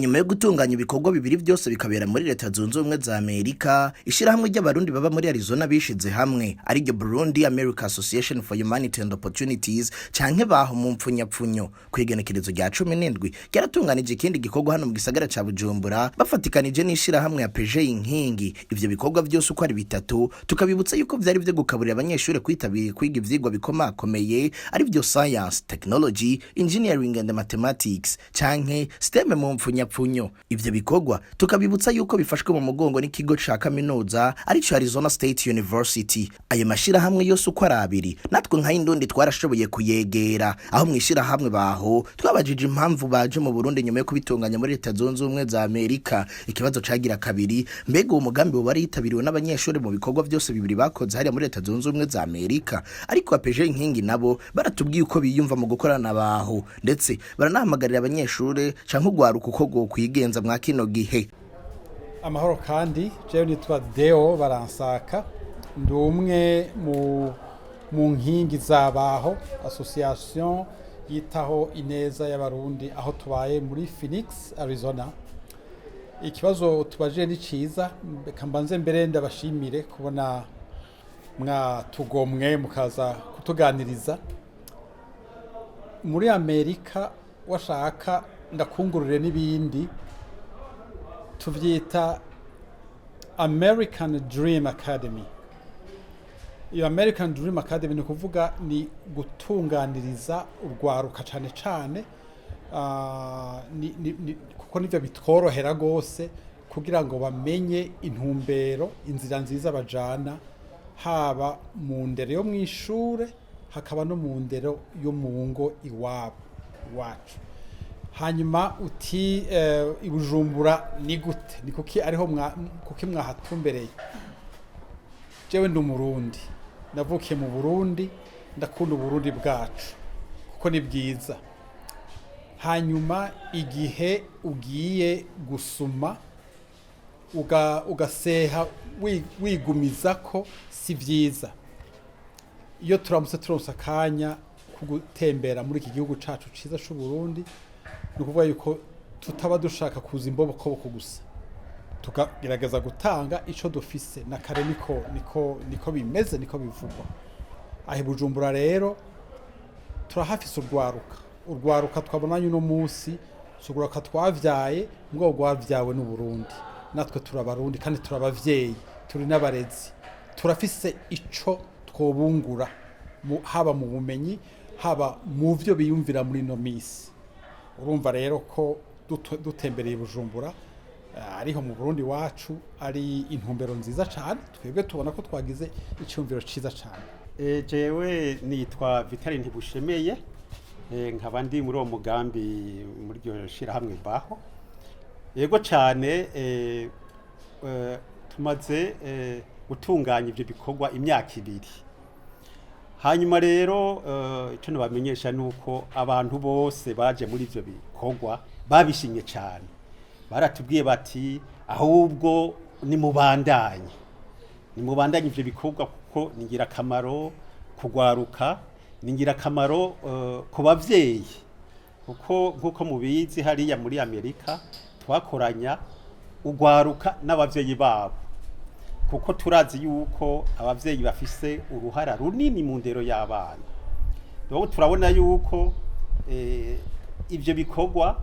inyuma yo gutunganya ibikorwa bibiri byose bikabera muri leta zunze ubumwe za Amerika, ishirahamwe ry'abarundi baba muri Arizona bishize hamwe ari ryo Burundi America Association for Humanity and Opportunities canke Baho mu mpfunyapfunyo kwigenekerezo rya 17 ryaratunganije ikindi gikorwa hano mu gisagara ca Bujumbura bafatikanije n'ishirahamwe ya PJ Inkingi. Ivyo bikorwa byose uko ari bitatu tukabibutsa yuko vyari vyo gukaburira abanyeshure kwitabira kwiga ivyigwa bikomakomeye ari byo science, technology, engineering and mathematics canke STEM mu mpfunyapfunyo. Ivyo bikorwa tukabibutsa yuko bifashwe mu mugongo n'ikigo ca kaminuza ari cyo Arizona State University. Ayo mashira hamwe yose uko ari abiri natwe nka Indundi twarashoboye kuyegera aho mwishira hamwe Baho twabajije impamvu baje mu Burundi nyuma yo kubitunganya muri leta zunze ubumwe za Amerika. Ikibazo cagira kabiri, mbega uwo mugambi wo bari yitabiriwe n'abanyeshure mu bikorwa byose bibiri bakoze hari muri leta zunze ubumwe za Amerika, ariko apeje inkingi nabo baratubwiye uko biyumva mu gukorana Baho ndetse baranahamagarira abanyeshure canke urwaruka uko go kwigenza mwa kino gihe. Amahoro kandi jewe nitwa Deo baransaka, ndi umwe mu nkingi za Baho association yitaho ineza y'abarundi aho tubaye muri Phoenix, Arizona. Ikibazo tubaje ni ciza, kambanze mbere ndabashimire kubona mwatugomwe mukaza kutuganiriza. Muri Amerika washaka ndakungurure n'ibindi tuvyita American Dream Academy. Iyo American Dream Academy ni kuvuga ni gutunganiriza urwaruka cane cane kuko nivyo bitworohera gose kugira ngo bamenye intumbero, inzira nziza bajana haba mu ndero yo mwishure hakaba no mu ndero yo mu ngo iwabo wacu. Hanyuma uti ibujumbura ni gute, ni kuki ariho kuki mwahatumbereye? Jewe ndi umurundi, navukiye mu Burundi, ndakunda Uburundi bwacu kuko ni bwiza. Hanyuma igihe ugiye gusuma ugaseha wigumiza ko si vyiza. Iyo turamutse turonse akanya kugutembera muri iki gihugu cacu ciza c'u Burundi, nukuvuga yuko tutaba dushaka kuza imbobokoboko gusa, tukagerageza gutanga ico dufise na kare niko bimeze, niko bivugwa. Aho Bujumbura rero turahafise urwaruka twabonanye uno munsi, urwaruka twavyaye ngo rwavyawe n'u Burundi. Natwe turabarundi kandi turabavyeyi, turi n'abarezi, turafise ico twobungura haba mu bumenyi haba mu vyo biyumvira muri no misi. Urumva rero ko dutembereye Bujumbura ariho mu Burundi wacu ari intumbero nziza cyane, twebwe tubona ko twagize icyumviro ciza cyane. Jewe nitwa Vitali Ntibushemeye, nkaba ndi muri uwo mugambi muri ryo shira hamwe Baho. Yego cyane tumaze gutunganya ivyo bikorwa imyaka 2. Hanyuma rero ico nabamenyesha nuko abantu bose baje muri ivyo bikorwa babishimye cyane. Baratubwiye bati ahubwo ni mubandanye ivyo bikorwa kuko ningira kamaro kugwaruka, ningira kamaro ku bavyeyi kuko nkuko mubizi hariya muri Amerika twakoranya ugwaruka n'abavyeyi babo, kuko turazi yuko abavyeyi bafise uruhara runini mu ndero y'abana. Rero turabona yuko ivyo bikorwa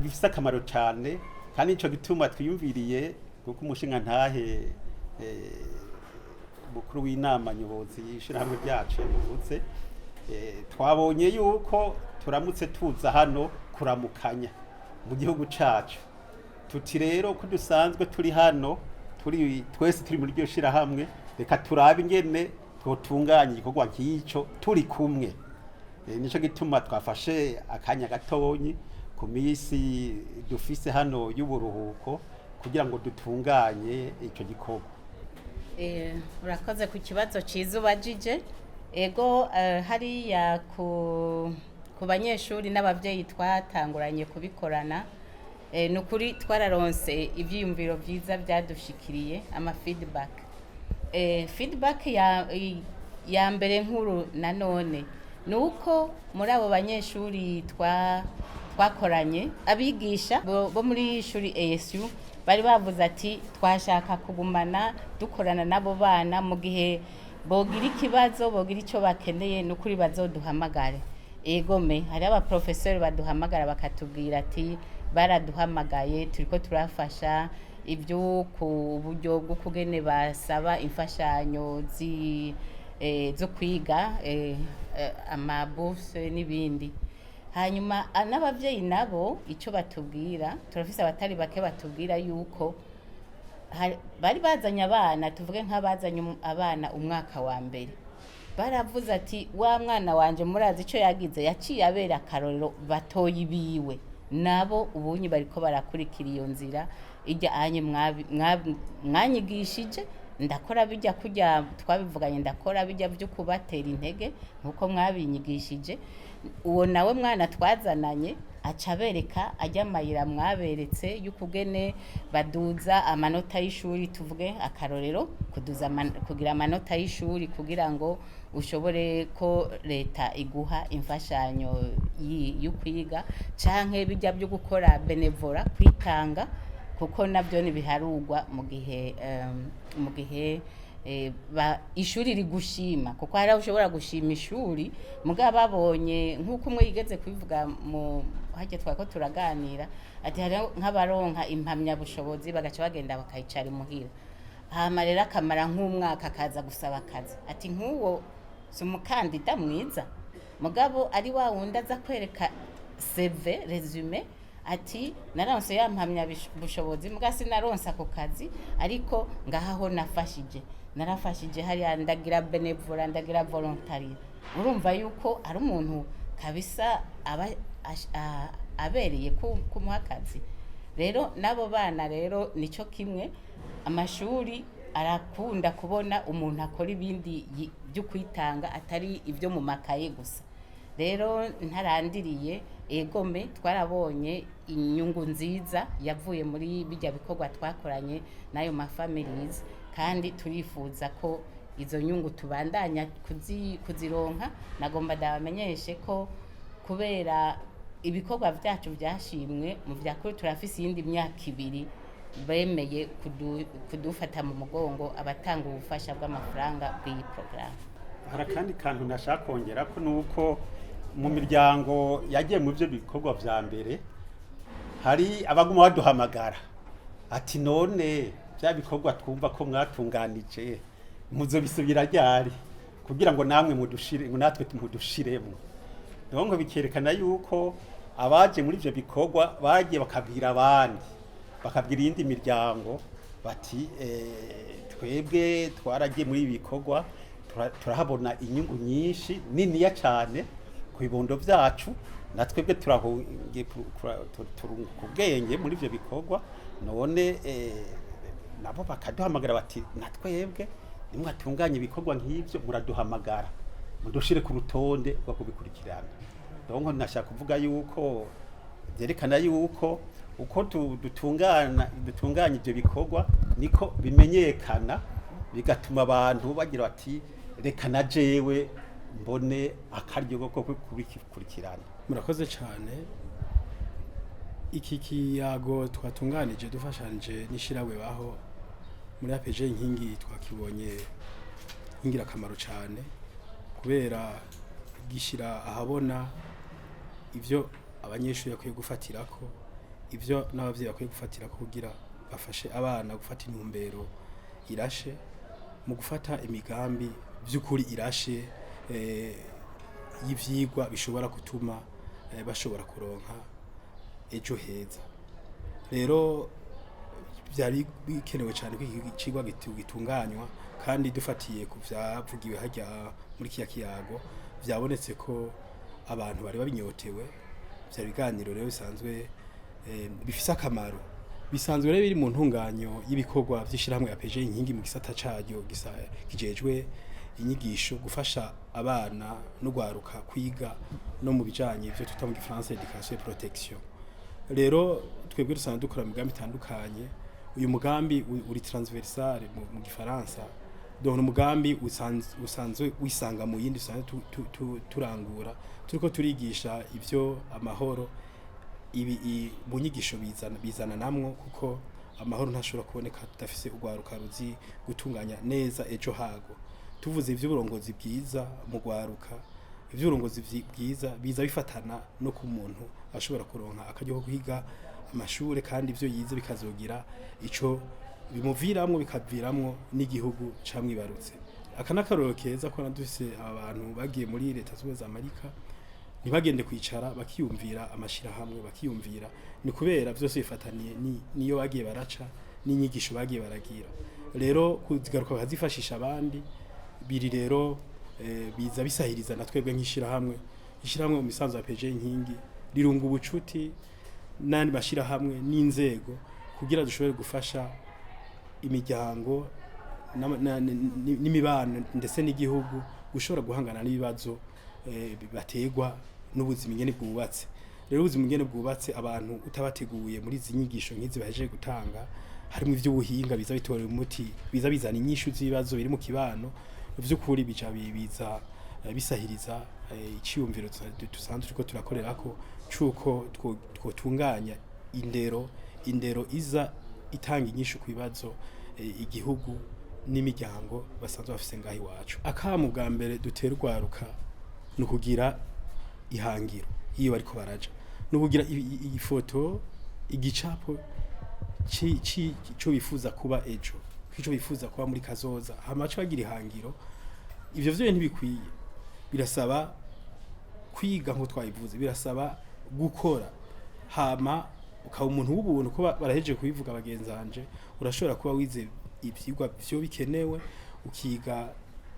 bifise akamaro cyane, kandi ico gituma twiyumviriye kuko umushinga ntahe mukuru w'inama nyobozi yishira hamwe byacu yavuze, twabonye yuko turamutse tuza hano kuramukanya mu gihugu cacu. Tuti rero ko dusanzwe turi hano twese turi muri ryo shira hamwe, reka turabe ingene twotunganya igikorwa nk'ico turi kumwe. Nico gituma twafashe akanya gatonyi ku misi dufise hano y'uburuhuko kugira ngo dutunganye ico gikorwa. Urakoze ku kibazo ciza ubajije. Ego hariya ku banyeshuri n'abavyeyi twatanguranye kubikorana, nukuri twararonse ivyiyumviro vyiza byadushikiriye ama feedback. Feedback ya mbere nkuru nanone nuko muri abo banyeshuri twakoranye abigisha bo muri shuri ASU bari bavuze ati twashaka kugumana dukorana nabo bana mu gihe bogira ikibazo bogira icyo bakeneye n'ukuri bazoduhamagare egome hari abaprofesori baduhamagara bakatubwira ati baraduhamagaye turiko turafasha ibyo ku buryo bwo kugene basaba imfashanyo zo kwiga amabourse n'ibindi hanyuma n'abavyeyi nabo ico batubwira turafise abatari bake batubwira yuko bari bazanye abana tuvuge nk'abazanye abana umwaka wa mbere baravuze ati wa mwana wanje murazi ico yagize yaciye abera akarorero batoyi biwe nabo ubunyi bariko barakurikira iyo nzira ijya anye mwanyigishije ndakora bijya kujya twabivuganye ndakora bijya byo kubatera intege nkuko mwabinyigishije uwo nawe mwana twazananye aca bereka ajya mayira mwaberetse y'ukugene baduza amanota y'ishuri tuvuge akarorero kugira amanota y'ishuri kugira ngo ushobore ko leta iguha imfashanyo y'ukwiga canke bijya byo gukora benevora kwitanga kuko nabyo nibiharugwa mu gihe ishuri rigushima kuko hari ushobora gushima ishuri mugabo babonye nkuko umwe yigeze kubivuga mu hajye twako turaganira ati hari nk'abaronka impamya bushobozi bagaca bagenda bakayicara imuhira hama rero akamara nk'umwaka akaza gusaba akazi ati nk'uwo si umukandida mwiza mugabo ari wa wundi aza kwereka CV resume ati naronse yampamya bushobozi mugasi naronse ako kazi ariko ngaho narafashije hariya ndagira benevora ndagira voluntary urumva yuko ari umuntu kabisa abereye kumuha akazi rero nabo bana rero nico kimwe amashuri arakunda kubona umuntu akora ibindi byo kwitanga atari ibyo mu makaye gusa rero ntarandiriye egome twarabonye inyungu nziza yavuye muri bijya bikorwa twakoranye nayo families kandi turifuza ko izo nyungu tubandanya kuzironka nagomba ndabamenyeshe ko kubera ibikorwa byacu byashimwe mu byakuri turafise yindi myaka 2 bemeye kudufata mu mugongo abatanga ubufasha bw'amafaranga bw'iyi program. Hari kandi kantu nashaka kongera ko nuko mu miryango yagiye mu byo bikorwa vya mbere hari abaguma baduhamagara ati none bya bikorwa twumva ko mwatunganije muzo bisubira ryari kugira ngo namwe mudushire ngo natwe tumudushiremo donc bikerekana yuko abaje muri ivyo bikorwa bagiye bakabwira abandi bakabwira iyindi miryango bati twebwe twaragiye muri ibi bikorwa turahabona inyungu nyinshi niniya cyane ku bibondo byacu natwebwe turahungiye kubwenge muri ivyo bikorwa none nabo bakaduhamagara bati natwebwe nimwatunganye ibikorwa nk'ivyo muraduhamagara mudushire ku rutonde rwo kubikurikirana donc nashaka kuvuga yuko byerekana yuko uko dutunganya ibyo bikorwa niko bimenyekana bigatuma abantu bagira bati reka na jewe mbone akaryo ko kubikurikirana. Murakoze cyane. Iki kiyago twatunganije dufashanije n'ishirawe Baho muri APG inkingi twakibonye ingira akamaro cyane kubera gishira ahabona ivyo abanyeshuri yakwiye gufatirako ivyo n'abavyeyi bakwiye gufatira kugira bafashe abana gufata intumbero irashe mu gufata imigambi by'ukuri irashe y'ivyigwa bishobora gutuma bashobora kuronka ejo heza. Rero byari bikenewe cyane ko ikigwa gitunganywa kandi dufatiye ku vyavugiwe hajya muri kiyago byabonetse ko abantu bari babinyotewe bya biganiro rero bisanzwe bifise akamaro bisanzwe rero biri mu ntunganyo y'ibikorwa by'ishiramwe APG inkingi mu gisata caryo kijejwe inyigisho gufasha abana no gwaruka kwiga no mu bijanye byo tuta mu Gifaransa education et protection. Rero twebwe dusanzwe dukora imigambi itandukanye uyu mugambi uri transversal mu Gifaransa donc umugambi usanzwe wisanga mu yindi usanzwe turangura turiko turigisha ivyo amahoro mu nyigisho bizana namwo kuko amahoro ntashobora kuboneka tudafise urwaruka ruzi gutunganya neza ejo hago. Tuvuze ivy'uburongozi bwiza mu rwaruka, ivy'uburongozi bwiza biza bifatana no ku muntu ashobora kuronka akaryo kwiga amashure kandi ivyo yize bikazogira ico bimuviramwo bikaviramwo n'igihugu camwibarutse. Akanakaroro keza ko nadufise abantu bagiye muri leta z'Ubumwe za Amerika ntibagende kwicara bakiyumvira amashirahamwe bakiyumvira ni kubera vyose bifataniye niyo bagiye baraca n'inyigisho bagiye baragira. Rero kuzigaruka bakazifashisha abandi biri rero biza bisahiriza na twebwe nk'ishirahamwe mu misanzu ya PJ inkingi rirunga ubucuti nandi mashirahamwe n'inzego kugira dushobore gufasha imiryango n'imibano ndetse n'igihugu gushobora guhangana n'ibibazo bategwa n'ubuzima ingene bwubatse. Rero ubuzima ingene bwubatse abantu utabateguye muri izi nyigisho nk'izi bahejeje gutanga harimo ivy'ubuhinga biza bitorera umuti biza bizana inyishu z'ibibazo biri mu kibano vy'ukuri bica biza bisahiriza iciyumviro dusanzwe turiko turakorerako cuko twotunganya indero iza itanga inyishu ku bibazo igihugu n'imiryango basanzwe bafise ngaho iwacu. Akamu bwa mbere dutera urwaruka ni ukugira ihangiro iyo bariko baraja, ni ukugira ifoto igicapo cyo bifuza kuba ejo, cyo bifuza kuba muri kazoza, hamaco bagira ihangiro. Ivyo vyo ntibikwiye, birasaba kwiga nko twayivuze, birasaba gukora hama ukaba umuntu w'ubuntu ko baraheje kubivuga bagenzanje. Urashobora kuba wize ivyigwa vyo bikenewe ukiga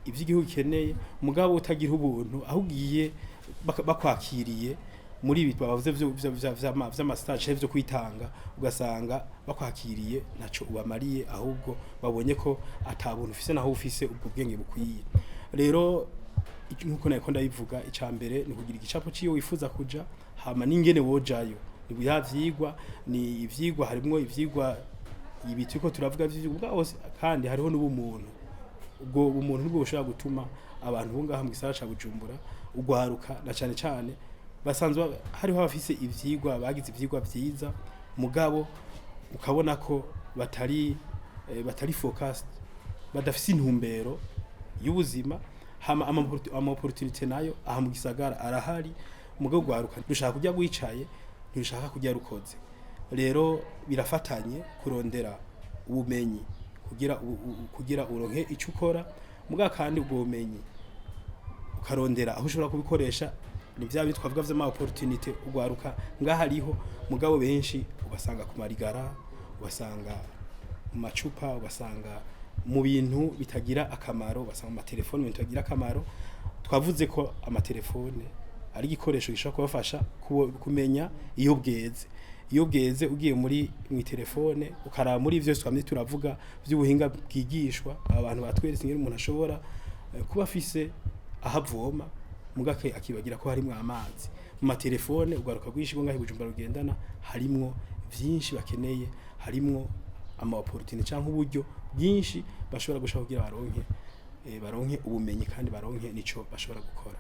ivy'igihugu keneye mugabo utagira ubuntu aho ugiye bakwakiriye muri ibi bavuze vy'amastage vyo kwitanga ugasanga bakwakiriye naco ubamariye ahubwo babonye ko atabuntu ufise naho ufise ubwo bwenge bukwiye. Rero nkuko nako ndabivuga icambere ni kugira igicapo ciyo wifuza kuja hama n'ingene wojayo ni vyigwa ni ivyigwa harimo ivyigwa ibiti ko turavuga vy'ubwa hose kandi hariho n'ubumuntu. Ubwo umuntu nibwo bushobora gutuma abantu bo ngaha mu gisara ca Bujumbura ugwaruka na cane cane basanzwe hariho abafise ivyigwa bagize ivyigwa vyiza mugabo ukabona ko batari focused badafise intumbero y'ubuzima. Hama ama opportunity nayo aha mu gisagara arahari mugabo ugwaruka dushaka kujya gwicaye ntushaka kujya rukoze. Rero birafatanye kurondera ubumenyi kugira uronke icyo ukora muga kandi ubwo bumenyi ukarondera aho ushobora kubikoresha. Ni bya bitwa twavuga vy'ama opportunity ugwaruka ngaha ariho mugabo benshi ubasanga ku marigara, ubasanga mu macupa, ubasanga mu bintu bitagira akamaro, ubasanga mu telefone bitagira akamaro. Twavuze ko amatelefone ari igikoresho gishobora kubafasha kumenya iyo bweze ugiye muri mu telefone ukaraba muri ivyo twamye turavuga by'ubuhinga bwigishwa abantu batweretse ingene umuntu ashobora kuba afise ahavoma mugake akibagira ko harimo amazi mu matelefone ugaruka gwishigo ngahe Bujumbura rugendana harimo vyinshi bakeneye, harimo ama opportunity canke uburyo bwinshi bashobora gushaka kugira baronke ubumenyi kandi baronke nico bashobora gukora.